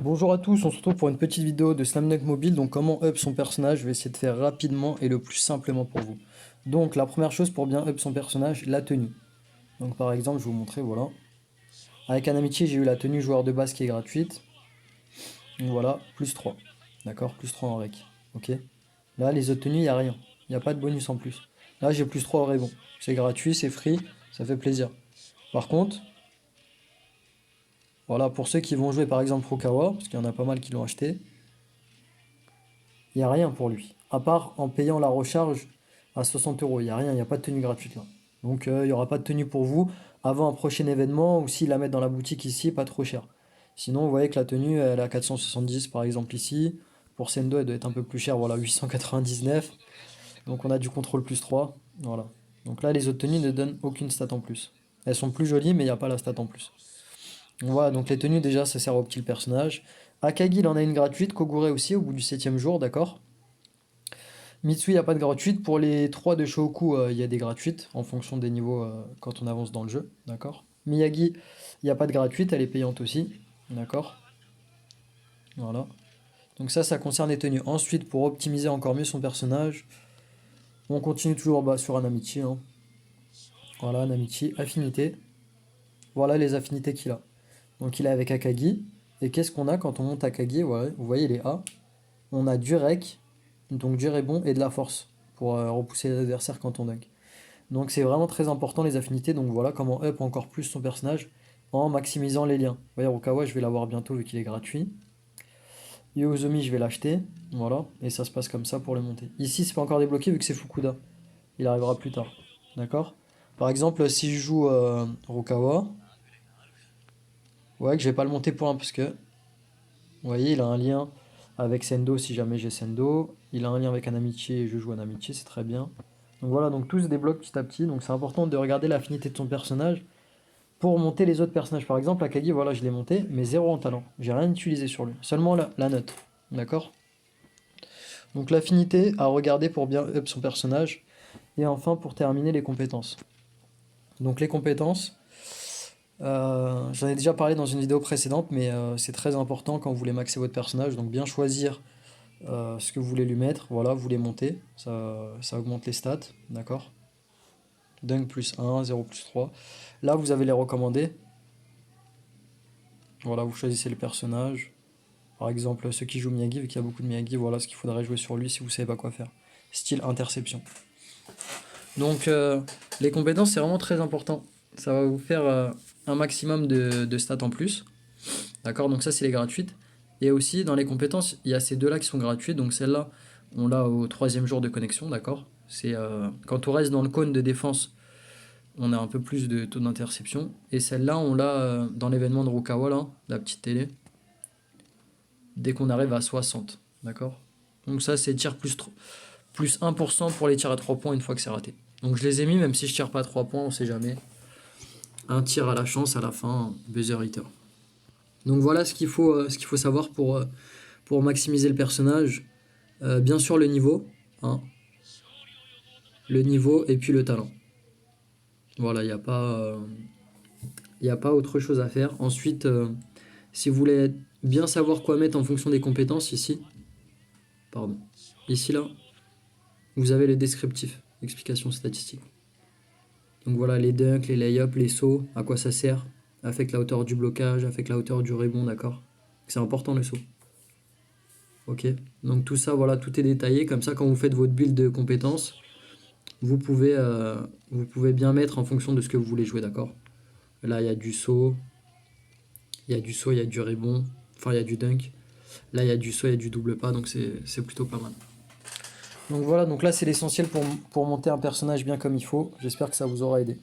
Bonjour à tous, on se retrouve pour une petite vidéo de Slamdunk Mobile. Donc comment up son personnage, je vais essayer de faire rapidement et le plus simplement pour vous. Donc la première chose pour bien up son personnage, la tenue. Donc par exemple, je vais vous montrer, voilà. Avec un amitié, j'ai eu la tenue joueur de base qui est gratuite. Donc voilà, plus 3. D'accord, plus 3 en rec. Ok. Là, les autres tenues, il n'y a rien. Il n'y a pas de bonus en plus. Là, j'ai plus 3 au rebond. C'est gratuit, c'est free, ça fait plaisir. Par contre, voilà, pour ceux qui vont jouer par exemple Rokawa, parce qu'il y en a pas mal qui l'ont acheté, il n'y a rien pour lui. À part en payant la recharge à 60 euros. Il n'y a rien, il n'y a pas de tenue gratuite là. Donc il n'y aura pas de tenue pour vous avant un prochain événement ou s'ils la mettent dans la boutique ici, pas trop cher. Sinon, vous voyez que la tenue, elle est à 470 par exemple ici. Pour Sendo, elle doit être un peu plus chère, voilà, 899. Donc on a du contrôle plus 3. Voilà. Donc là, les autres tenues ne donnent aucune stat en plus. Elles sont plus jolies, mais il n'y a pas la stat en plus. Donc voilà, donc les tenues déjà, ça sert au petit personnage. Akagi, il en a une gratuite, Kogure aussi, au bout du 7ème jour, d'accord. Mitsui, il n'y a pas de gratuite. Pour les 3 de Shoku, il y a des gratuites en fonction des niveaux quand on avance dans le jeu. D'accord. Miyagi, il n'y a pas de gratuite, elle est payante aussi. D'accord. Voilà. Donc ça concerne les tenues. Ensuite, pour optimiser encore mieux son personnage, on continue toujours sur un Amici, hein. Voilà, un Amici, affinité. Voilà les affinités qu'il a. Donc il est avec Akagi. Et qu'est-ce qu'on a quand on monte Akagi? Ouais, vous voyez les A. On a du rec, donc du rebond et de la force pour repousser les adversaires quand on dunk. Donc c'est vraiment très important les affinités, donc voilà comment up encore plus son personnage en maximisant les liens. Vous voyez, Rukawa, je vais l'avoir bientôt vu qu'il est gratuit. Yozomi, je vais l'acheter, voilà, et ça se passe comme ça pour le monter. Ici, c'est pas encore débloqué vu que c'est Fukuda. Il arrivera plus tard, d'accord. Par exemple, si je joue Rukawa, ouais, que je vais pas le monter pour un parce que, vous voyez, il a un lien avec Sendo si jamais j'ai Sendo. Il a un lien avec un amitié et je joue un amitié, c'est très bien. Donc voilà, donc tout se débloque petit à petit. Donc c'est important de regarder l'affinité de son personnage pour monter les autres personnages. Par exemple, Akagi, voilà, je l'ai monté, mais zéro en talent. J'ai rien utilisé sur lui. Seulement la note. D'accord. Donc l'affinité à regarder pour bien up son personnage. Et enfin, pour terminer, les compétences. Donc les compétences, j'en ai déjà parlé dans une vidéo précédente, mais c'est très important quand vous voulez maxer votre personnage. Donc bien choisir ce que vous voulez lui mettre. Voilà, vous les montez. Ça augmente les stats. D'accord. Dunk plus 1, 0 plus 3. Là, vous avez les recommandés. Voilà, vous choisissez le personnage. Par exemple, ceux qui jouent Miyagi, vu qu'il y a beaucoup de Miyagi, voilà ce qu'il faudrait jouer sur lui si vous savez pas quoi faire. Style interception. Donc, les compétences, c'est vraiment très important. Ça va vous faire un maximum de stats en plus. D'accord. Donc ça, c'est les gratuites. Et aussi, dans les compétences, il y a ces deux-là qui sont gratuites. Donc celle-là, on l'a au 3e jour de connexion. D'accord. C'est quand on reste dans le cône de défense, on a un peu plus de taux d'interception. Et celle-là, on l'a dans l'événement de Rukawa, là, la petite télé, dès qu'on arrive à 60. D'accord. Donc ça, c'est tir plus 1% pour les tirs à 3 points une fois que c'est raté. Donc je les ai mis, même si je tire pas à 3 points, on sait jamais. Un tir à la chance à la fin, buzzer hitter. Donc voilà ce qu'il faut savoir pour maximiser le personnage. Bien sûr le niveau, hein. Le niveau et puis le talent. Voilà, il n'y a pas autre chose à faire. Ensuite, si vous voulez bien savoir quoi mettre en fonction des compétences, pardon, ici là, vous avez le descriptif, explication statistique. Donc voilà, les dunks, les lay-ups, les sauts, à quoi ça sert, affecte la hauteur du blocage, affecte la hauteur du rebond, d'accord. C'est important le saut. Ok, donc tout ça, voilà, tout est détaillé. Comme ça, quand vous faites votre build de compétences, vous pouvez bien mettre en fonction de ce que vous voulez jouer, d'accord. Là, il y a du saut, il y a du rebond, enfin, il y a du dunk. Là, il y a du saut, il y a du double pas, donc c'est plutôt pas mal. Donc voilà, donc là, c'est l'essentiel pour monter un personnage bien comme il faut. J'espère que ça vous aura aidé.